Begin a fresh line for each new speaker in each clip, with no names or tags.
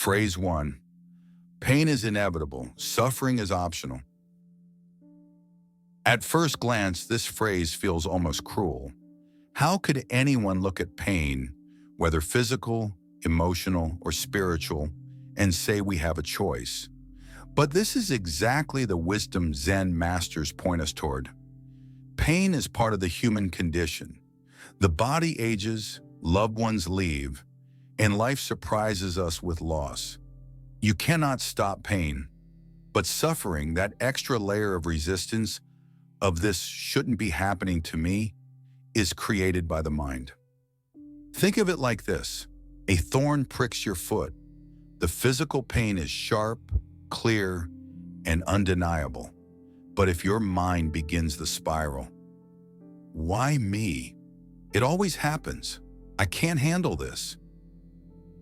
Phrase 1. Pain is inevitable. Suffering is optional. At first glance, this phrase feels almost cruel. How could anyone look at pain, whether physical, emotional, or spiritual, and say we have a choice? But this is exactly the wisdom Zen masters point us toward. Pain is part of the human condition. The body ages, loved ones leave, and life surprises us with loss. You cannot stop pain, but suffering, that extra layer of resistance of this shouldn't be happening to me, is created by the mind. Think of it like this. A thorn pricks your foot. The physical pain is sharp, clear, and undeniable. But if your mind begins the spiral, why me? It always happens. I can't handle this.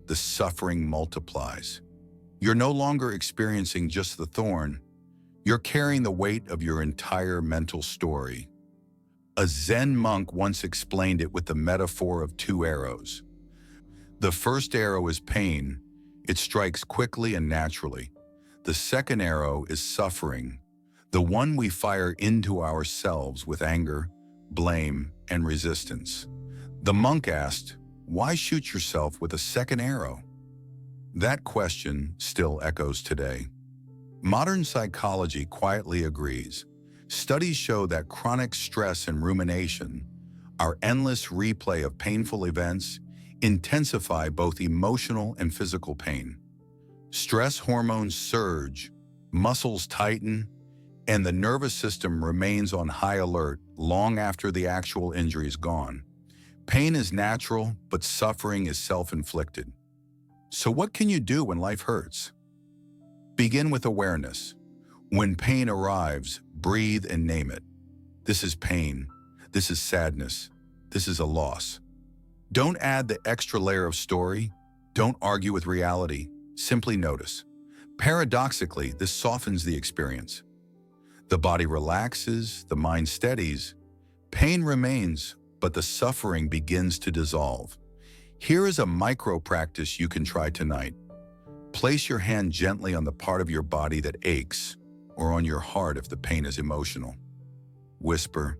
The suffering multiplies. You're no longer experiencing just the thorn. You're carrying the weight of your entire mental story. A Zen monk once explained it with the metaphor of two arrows. The first arrow is pain. It strikes quickly and naturally. The second arrow is suffering, the one we fire into ourselves with anger, blame, and resistance. The monk asked, "Why shoot yourself with a second arrow?" That question still echoes today. Modern psychology quietly agrees. Studies show that chronic stress and rumination, our endless replay of painful events, intensify both emotional and physical pain. Stress hormones surge, muscles tighten, and the nervous system remains on high alert long after the actual injury is gone. Pain is natural, but suffering is self-inflicted. So what can you do when life hurts? Begin with awareness. When pain arrives, breathe and name it. This is pain. This is sadness. This is a loss. Don't add the extra layer of story. Don't argue with reality. Simply notice. Paradoxically, this softens the experience. The body relaxes, the mind steadies. Pain remains, but the suffering begins to dissolve. Here is a micro practice you can try tonight. Place your hand gently on the part of your body that aches, or on your heart if the pain is emotional. Whisper,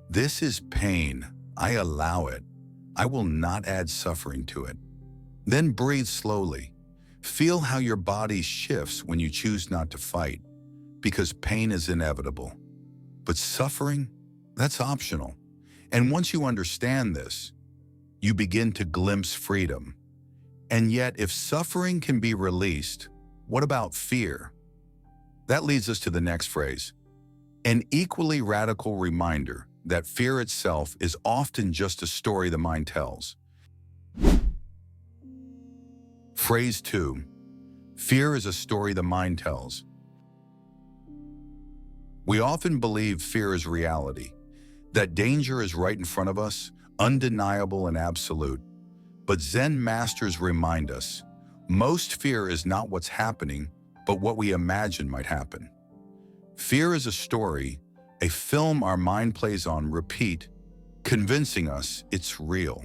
"This is pain. I allow it. I will not add suffering to it." Then breathe slowly. Feel how your body shifts when you choose not to fight, because pain is inevitable. But suffering, that's optional. And once you understand this, you begin to glimpse freedom. And yet, if suffering can be released, what about fear? That leads us to the next phrase, an equally radical reminder that fear itself is often just a story the mind tells. Phrase 2. Fear is a story the mind tells. We often believe fear is reality, that danger is right in front of us, undeniable and absolute. But Zen masters remind us, most fear is not what's happening, but what we imagine might happen. Fear is a story, a film our mind plays on repeat, convincing us it's real.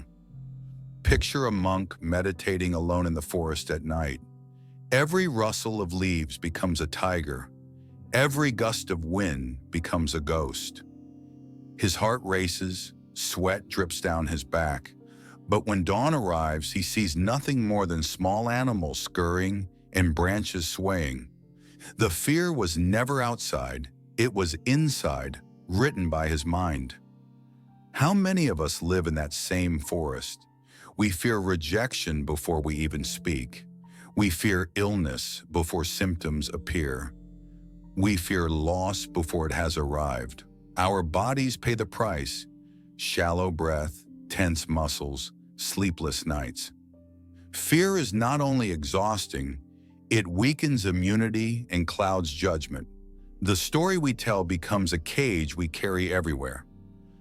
Picture a monk meditating alone in the forest at night. Every rustle of leaves becomes a tiger. Every gust of wind becomes a ghost. His heart races, sweat drips down his back. But when dawn arrives, he sees nothing more than small animals scurrying and branches swaying. The fear was never outside, it was inside, written by his mind. How many of us live in that same forest? We fear rejection before we even speak. We fear illness before symptoms appear. We fear loss before it has arrived. Our bodies pay the price. Shallow breath, tense muscles, sleepless nights. Fear is not only exhausting, it weakens immunity and clouds judgment. The story we tell becomes a cage we carry everywhere.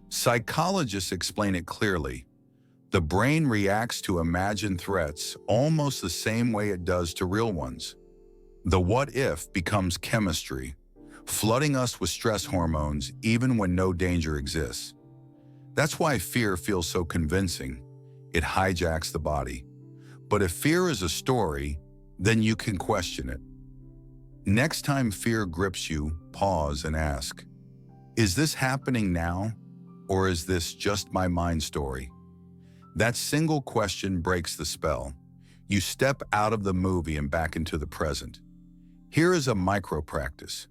Psychologists explain it clearly. The brain reacts to imagined threats almost the same way it does to real ones. The what-if becomes chemistry, flooding us with stress hormones even when no danger exists. That's why fear feels so convincing. It hijacks the body. But if fear is a story, then you can question it. Next time fear grips you, pause and ask, is this happening now, or is this just my mind story? That single question breaks the spell. You step out of the movie and back into the present. Here is a micro practice.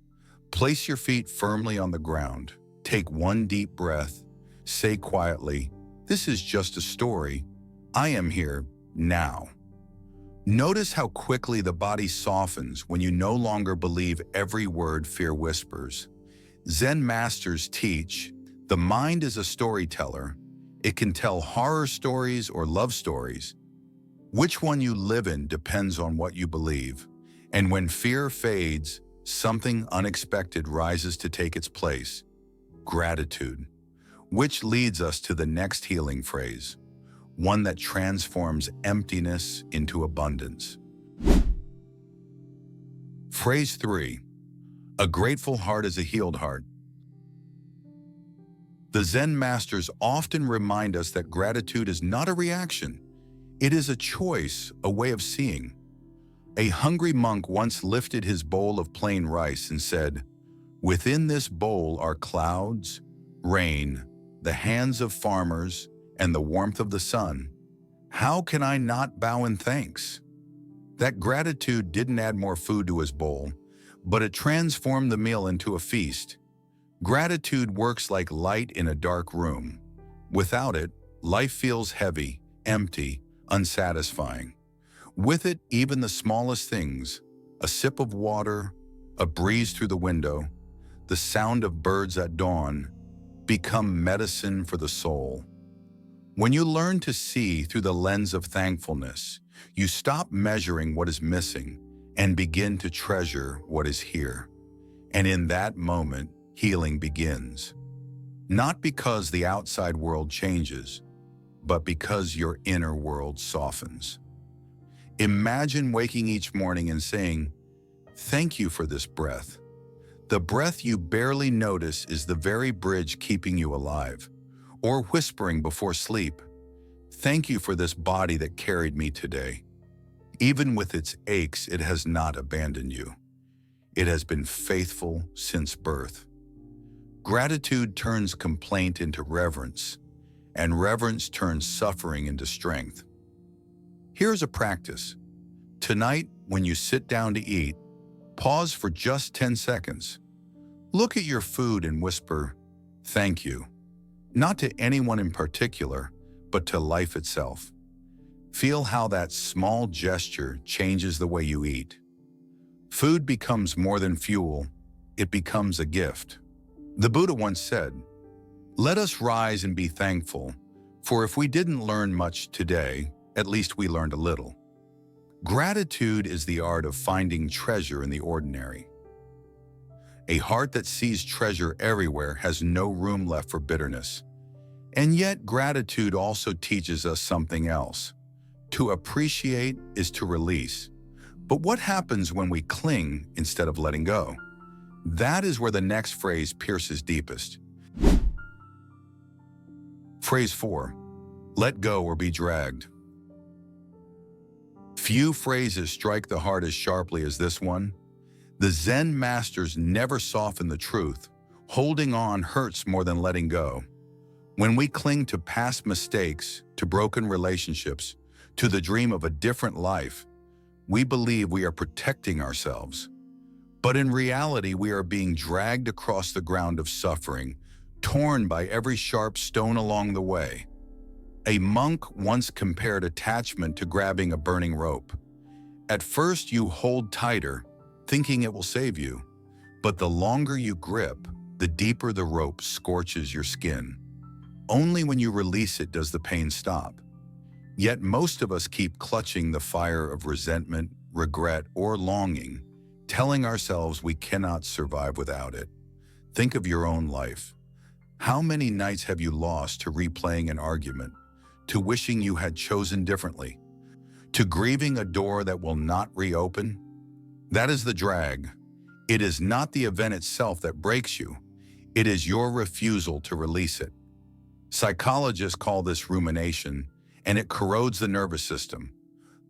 Place your feet firmly on the ground. Take one deep breath. Say quietly, this is just a story. I am here now. Notice how quickly the body softens when you no longer believe every word fear whispers. Zen masters teach, the mind is a storyteller. It can tell horror stories or love stories. Which one you live in depends on what you believe. And when fear fades, something unexpected rises to take its place. Gratitude. Which leads us to the next healing phrase, one that transforms emptiness into abundance. Phrase 3. A grateful heart is a healed heart. The Zen masters often remind us that gratitude is not a reaction. It is a choice, a way of seeing. A hungry monk once lifted his bowl of plain rice and said, "Within this bowl are clouds, rain, the hands of farmers, and the warmth of the sun. How can I not bow in thanks?" That gratitude didn't add more food to his bowl, but it transformed the meal into a feast. Gratitude works like light in a dark room. Without it, life feels heavy, empty, unsatisfying. With it, even the smallest things, a sip of water, a breeze through the window, the sound of birds at dawn, become medicine for the soul. When you learn to see through the lens of thankfulness, you stop measuring what is missing and begin to treasure what is here. And in that moment, healing begins. Not because the outside world changes, but because your inner world softens. Imagine waking each morning and saying, "Thank you for this breath." The breath you barely notice is the very bridge keeping you alive. Or whispering before sleep, "Thank you for this body that carried me today. Even with its aches, it has not abandoned you. It has been faithful since birth." Gratitude turns complaint into reverence, and reverence turns suffering into strength. Here's a practice. Tonight, when you sit down to eat, pause for just 10 seconds. Look at your food and whisper, "Thank you." Not to anyone in particular, but to life itself. Feel how that small gesture changes the way you eat. Food becomes more than fuel, it becomes a gift. The Buddha once said, "Let us rise and be thankful, for if we didn't learn much today, at least we learned a little." Gratitude is the art of finding treasure in the ordinary. A heart that sees treasure everywhere has no room left for bitterness. And yet, gratitude also teaches us something else. To appreciate is to release. But what happens when we cling instead of letting go? That is where the next phrase pierces deepest. Phrase 4. Let go or be dragged. Few phrases strike the heart as sharply as this one. The Zen masters never soften the truth. Holding on hurts more than letting go. When we cling to past mistakes, to broken relationships, to the dream of a different life, we believe we are protecting ourselves. But in reality, we are being dragged across the ground of suffering, torn by every sharp stone along the way. A monk once compared attachment to grabbing a burning rope. At first, you hold tighter, thinking it will save you. But the longer you grip, the deeper the rope scorches your skin. Only when you release it does the pain stop. Yet most of us keep clutching the fire of resentment, regret, or longing, telling ourselves we cannot survive without it. Think of your own life. How many nights have you lost to replaying an argument, to wishing you had chosen differently, to grieving a door that will not reopen? That is the drag. It is not the event itself that breaks you. It is your refusal to release it. Psychologists call this rumination, and it corrodes the nervous system.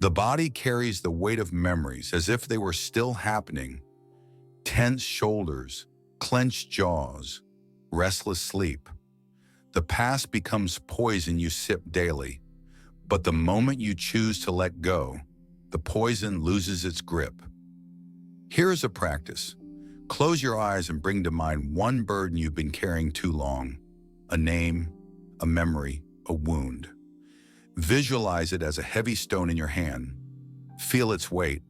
The body carries the weight of memories as if they were still happening. Tense shoulders, clenched jaws, restless sleep. The past becomes poison you sip daily, but the moment you choose to let go, the poison loses its grip. Here is a practice. Close your eyes and bring to mind one burden you've been carrying too long. A name, a memory, a wound. Visualize it as a heavy stone in your hand. Feel its weight.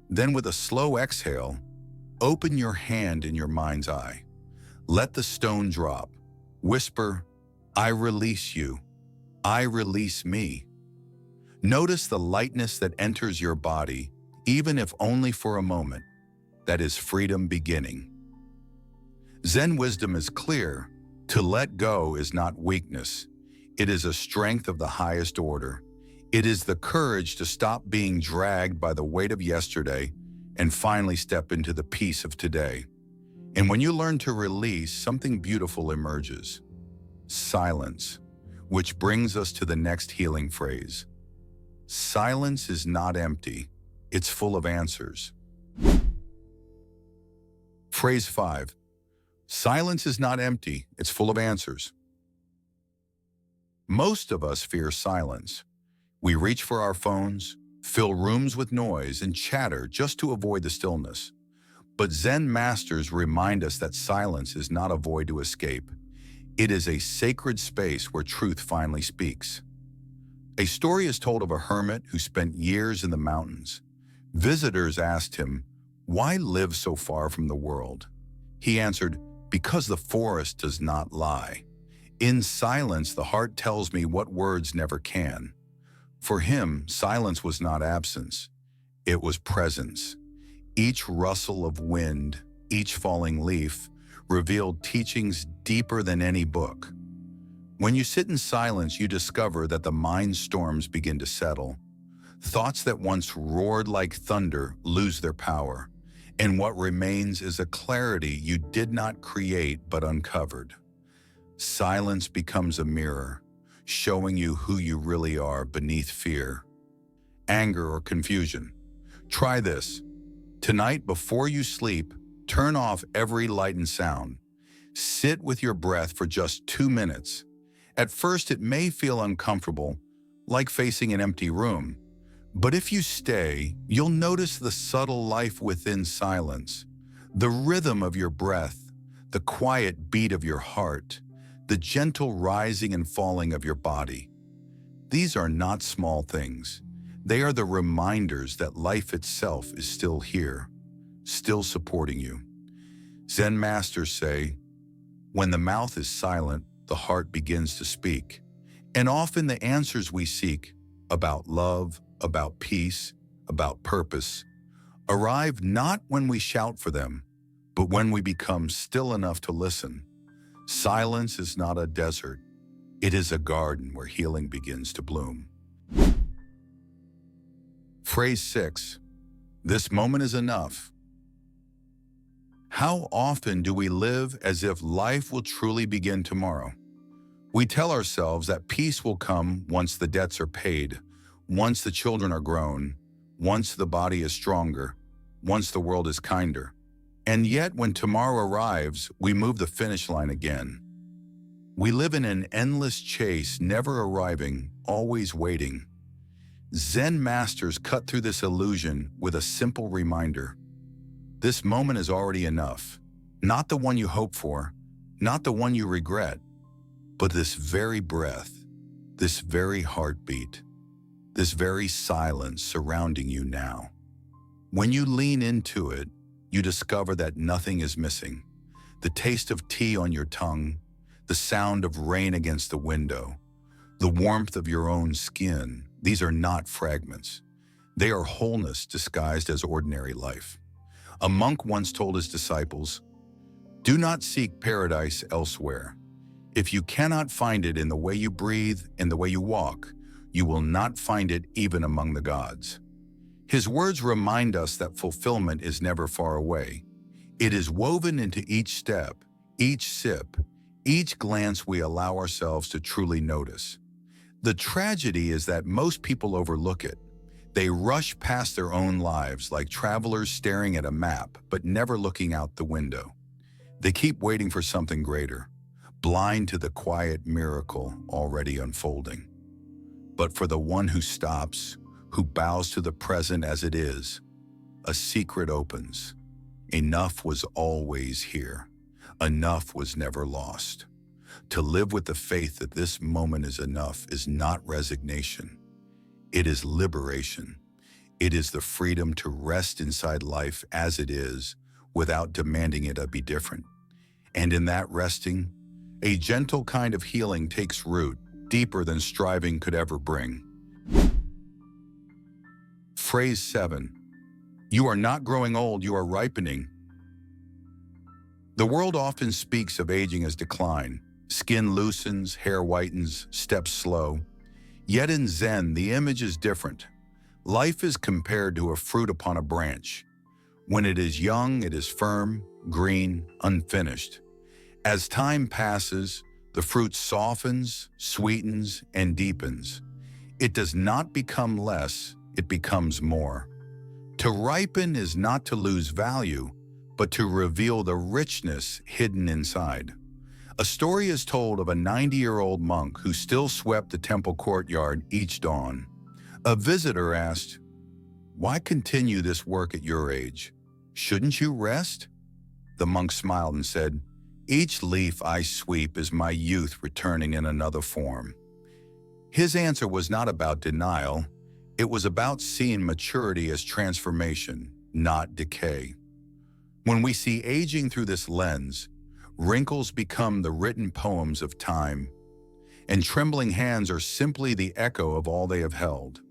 Then with a slow exhale, open your hand in your mind's eye. Let the stone drop. Whisper, I release you. I release me. Notice the lightness that enters your body, even if only for a moment. That is freedom beginning. Zen wisdom is clear. To let go is not weakness. It is a strength of the highest order. It is the courage to stop being dragged by the weight of yesterday and finally step into the peace of today. And when you learn to release, something beautiful emerges. Silence, which brings us to the next healing phrase. Silence is not empty. It's full of answers. Phrase 5. Silence is not empty. It's full of answers. Most of us fear silence. We reach for our phones, fill rooms with noise, and chatter just to avoid the stillness. But Zen masters remind us that silence is not a void to escape. It is a sacred space where truth finally speaks. A story is told of a hermit who spent years in the mountains. Visitors asked him, "Why live so far from the world?" He answered, "Because the forest does not lie. In silence, the heart tells me what words never can." For him, silence was not absence. It was presence. Each rustle of wind, each falling leaf, revealed teachings deeper than any book. When you sit in silence, you discover that the mind storms begin to settle. Thoughts that once roared like thunder lose their power, and what remains is a clarity you did not create but uncovered. Silence becomes a mirror, showing you who you really are beneath fear, anger, or confusion. Try this. Tonight, before you sleep, turn off every light and sound. Sit with your breath for just 2 minutes. At first, it may feel uncomfortable, like facing an empty room. But if you stay, you'll notice the subtle life within silence, the rhythm of your breath, the quiet beat of your heart, the gentle rising and falling of your body. These are not small things. They are the reminders that life itself is still here, still supporting you. Zen masters say, when the mouth is silent, the heart begins to speak. And often the answers we seek about love, about peace, about purpose, arrive not when we shout for them, but when we become still enough to listen. Silence is not a desert. It is a garden where healing begins to bloom. Phrase 6. This moment is enough. How often do we live as if life will truly begin tomorrow? We tell ourselves that peace will come once the debts are paid, once the children are grown, once the body is stronger, once the world is kinder. And yet, when tomorrow arrives, we move the finish line again. We live in an endless chase, never arriving, always waiting. Zen masters cut through this illusion with a simple reminder. This moment is already enough. Not the one you hope for, not the one you regret, but this very breath, this very heartbeat, this very silence surrounding you now. When you lean into it, you discover that nothing is missing. The taste of tea on your tongue, the sound of rain against the window, the warmth of your own skin, these are not fragments. They are wholeness disguised as ordinary life. A monk once told his disciples, "Do not seek paradise elsewhere. If you cannot find it in the way you breathe and the way you walk, you will not find it even among the gods." His words remind us that fulfillment is never far away. It is woven into each step, each sip, each glance we allow ourselves to truly notice. The tragedy is that most people overlook it. They rush past their own lives like travelers staring at a map but never looking out the window. They keep waiting for something greater, blind to the quiet miracle already unfolding. But for the one who stops, who bows to the present as it is, a secret opens. Enough was always here. Enough was never lost. To live with the faith that this moment is enough is not resignation. It is liberation. It is the freedom to rest inside life as it is without demanding it be different. And in that resting, a gentle kind of healing takes root, deeper than striving could ever bring. Phrase 7. You are not growing old, you are ripening. The world often speaks of aging as decline. Skin loosens, hair whitens, steps slow. Yet in Zen, the image is different. Life is compared to a fruit upon a branch. When it is young, it is firm, green, unfinished. As time passes, the fruit softens, sweetens, and deepens. It does not become less, it becomes more. To ripen is not to lose value, but to reveal the richness hidden inside. A story is told of a 90-year-old monk who still swept the temple courtyard each dawn. A visitor asked, "Why continue this work at your age? Shouldn't you rest?" The monk smiled and said, "Each leaf I sweep is my youth returning in another form." His answer was not about denial. It was about seeing maturity as transformation, not decay. When we see aging through this lens, wrinkles become the written poems of time, and trembling hands are simply the echo of all they have held.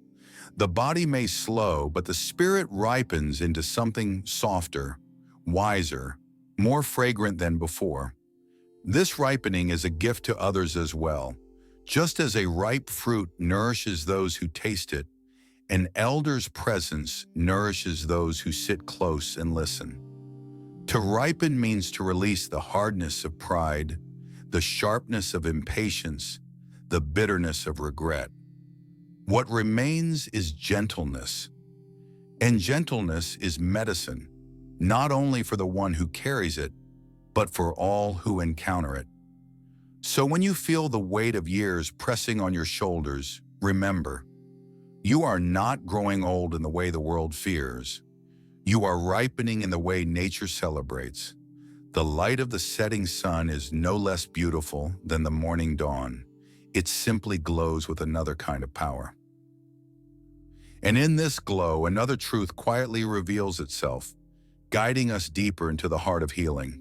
The body may slow, but the spirit ripens into something softer, wiser, more fragrant than before. This ripening is a gift to others as well. Just as a ripe fruit nourishes those who taste it, an elder's presence nourishes those who sit close and listen. To ripen means to release the hardness of pride, the sharpness of impatience, the bitterness of regret. What remains is gentleness. And gentleness is medicine, not only for the one who carries it, but for all who encounter it. So when you feel the weight of years pressing on your shoulders, remember, you are not growing old in the way the world fears. You are ripening in the way nature celebrates. The light of the setting sun is no less beautiful than the morning dawn. It simply glows with another kind of power. And in this glow, another truth quietly reveals itself, guiding us deeper into the heart of healing.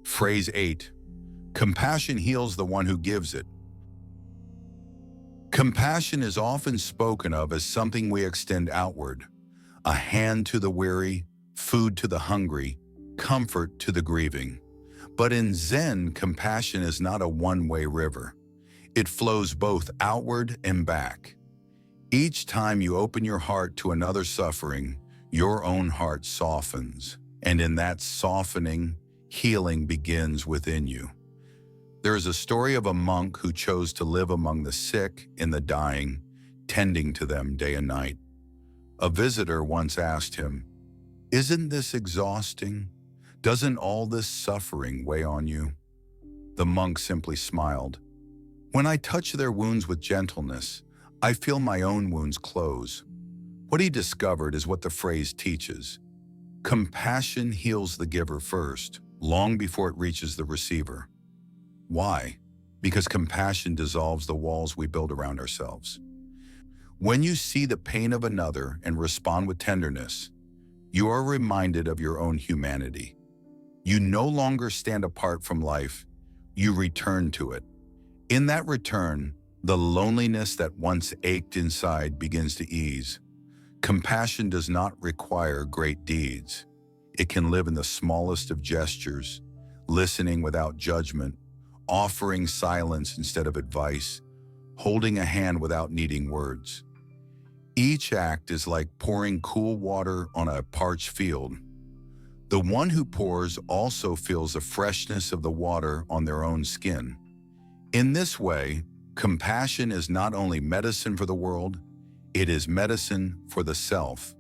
Phrase 8. Compassion heals the one who gives it. Compassion is often spoken of as something we extend outward, a hand to the weary, food to the hungry, comfort to the grieving. But in Zen, compassion is not a one-way river. It flows both outward and back. Each time you open your heart to another suffering, your own heart softens, and in that softening, healing begins within you. There is a story of a monk who chose to live among the sick and the dying, tending to them day and night. A visitor once asked him, "Isn't this exhausting? Doesn't all this suffering weigh on you?" The monk simply smiled. "When I touch their wounds with gentleness, I feel my own wounds close." What he discovered is what the phrase teaches. Compassion heals the giver first, long before it reaches the receiver. Why? Because compassion dissolves the walls we build around ourselves. When you see the pain of another and respond with tenderness, you are reminded of your own humanity. You no longer stand apart from life, you return to it. In that return, the loneliness that once ached inside begins to ease. Compassion does not require great deeds. It can live in the smallest of gestures, listening without judgment, offering silence instead of advice, holding a hand without needing words. Each act is like pouring cool water on a parched field. The one who pours also feels the freshness of the water on their own skin. In this way, Compassion is not only medicine for the world, it is medicine for the self.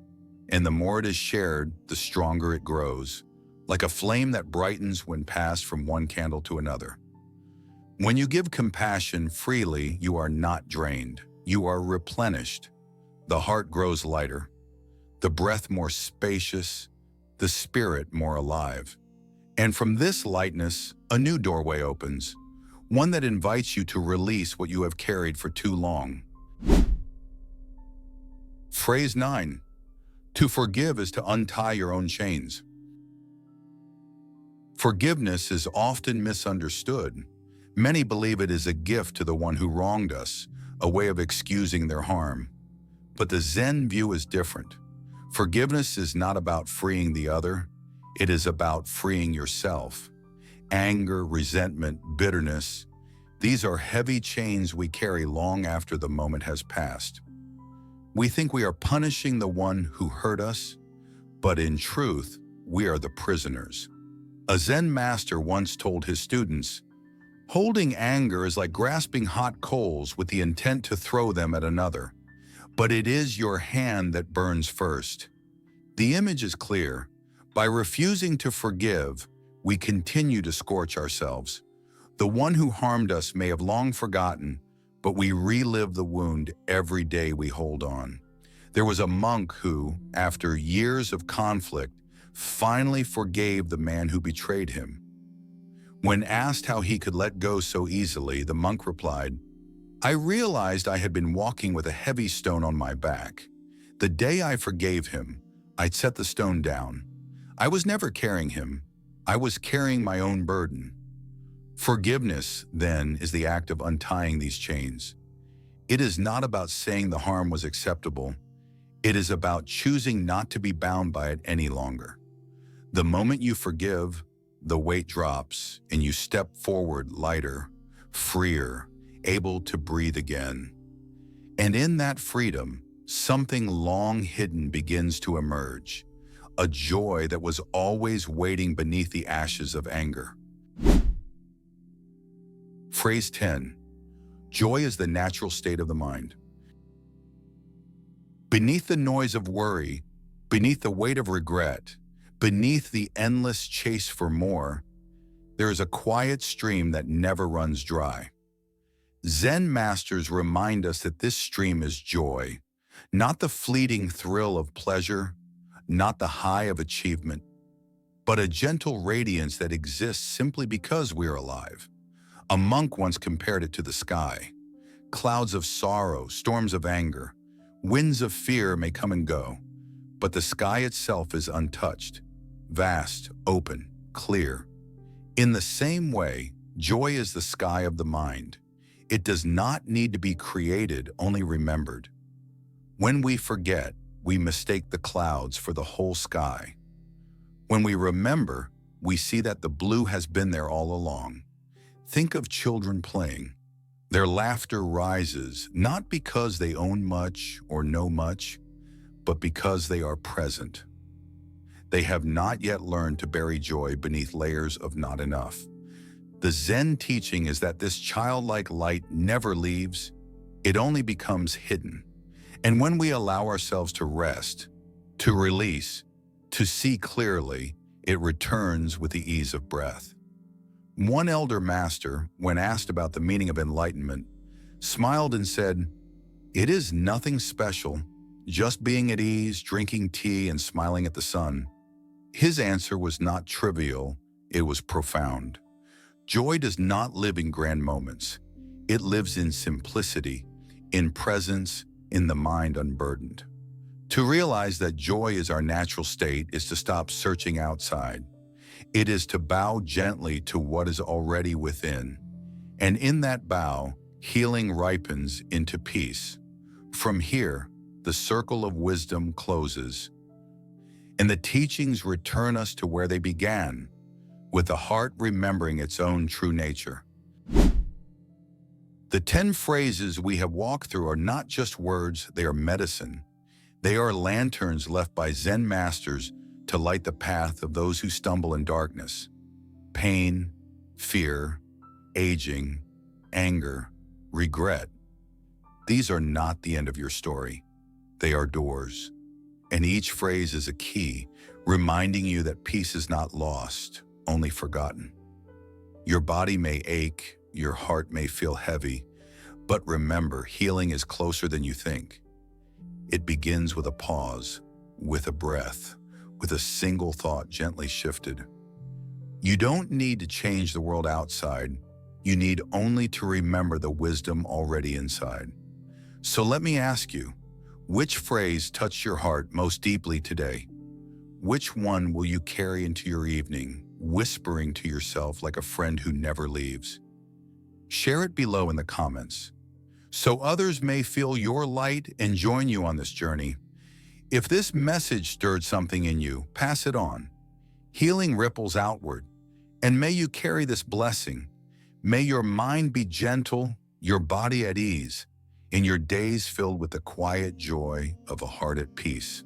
And the more it is shared, the stronger it grows, like a flame that brightens when passed from one candle to another. When you give compassion freely, you are not drained. You are replenished. The heart grows lighter, the breath more spacious, the spirit more alive. And from this lightness, a new doorway opens, one that invites you to release what you have carried for too long. Phrase 9. To forgive is to untie your own chains. Forgiveness is often misunderstood. Many believe it is a gift to the one who wronged us, a way of excusing their harm. But the Zen view is different. Forgiveness is not about freeing the other, it is about freeing yourself. Anger, resentment, bitterness, these are heavy chains we carry long after the moment has passed. We think we are punishing the one who hurt us, but in truth, we are the prisoners. A Zen master once told his students, "Holding anger is like grasping hot coals with the intent to throw them at another, but it is your hand that burns first." The image is clear. By refusing to forgive, we continue to scorch ourselves. The one who harmed us may have long forgotten, but we relive the wound every day we hold on. There was a monk who, after years of conflict, finally forgave the man who betrayed him. When asked how he could let go so easily, the monk replied, "I realized I had been walking with a heavy stone on my back. The day I forgave him, I'd set the stone down. I was never carrying him. I was carrying my own burden." Forgiveness, then, is the act of untying these chains. It is not about saying the harm was acceptable. It is about choosing not to be bound by it any longer. The moment you forgive, the weight drops and you step forward lighter, freer, able to breathe again. And in that freedom, something long hidden begins to emerge, a joy that was always waiting beneath the ashes of anger. Phrase 10. Joy is the natural state of the mind. Beneath the noise of worry, beneath the weight of regret, beneath the endless chase for more, there is a quiet stream that never runs dry. Zen masters remind us that this stream is joy, not the fleeting thrill of pleasure, not the high of achievement, but a gentle radiance that exists simply because we are alive. A monk once compared it to the sky. Clouds of sorrow, storms of anger, winds of fear may come and go, but the sky itself is untouched, vast, open, clear. In the same way, joy is the sky of the mind. It does not need to be created, only remembered. When we forget, we mistake the clouds for the whole sky. When we remember, we see that the blue has been there all along. Think of children playing. Their laughter rises not because they own much or know much, but because they are present. They have not yet learned to bury joy beneath layers of not enough. The Zen teaching is that this childlike light never leaves, it only becomes hidden. And when we allow ourselves to rest, to release, to see clearly, it returns with the ease of breath. One elder master, when asked about the meaning of enlightenment, smiled and said, "It is nothing special, just being at ease, drinking tea, and smiling at the sun." His answer was not trivial, it was profound. Joy does not live in grand moments. It lives in simplicity, in presence, in the mind unburdened. To realize that joy is our natural state is to stop searching outside. It is to bow gently to what is already within. And in that bow, healing ripens into peace. From here, the circle of wisdom closes, and the teachings return us to where they began, with the heart remembering its own true nature. The 10 phrases we have walked through are not just words, they are medicine. They are lanterns left by Zen masters to light the path of those who stumble in darkness. Pain, fear, aging, anger, regret. These are not the end of your story. They are doors. And each phrase is a key, reminding you that peace is not lost, only forgotten. Your body may ache, your heart may feel heavy, but remember, healing is closer than you think. It begins with a pause, with a breath, with a single thought gently shifted. You don't need to change the world outside. You need only to remember the wisdom already inside. So let me ask you, which phrase touched your heart most deeply today? Which one will you carry into your evening, whispering to yourself like a friend who never leaves? Share it below in the comments, so others may feel your light and join you on this journey. If this message stirred something in you, pass it on. Healing ripples outward, and may you carry this blessing. May your mind be gentle, your body at ease, and your days filled with the quiet joy of a heart at peace.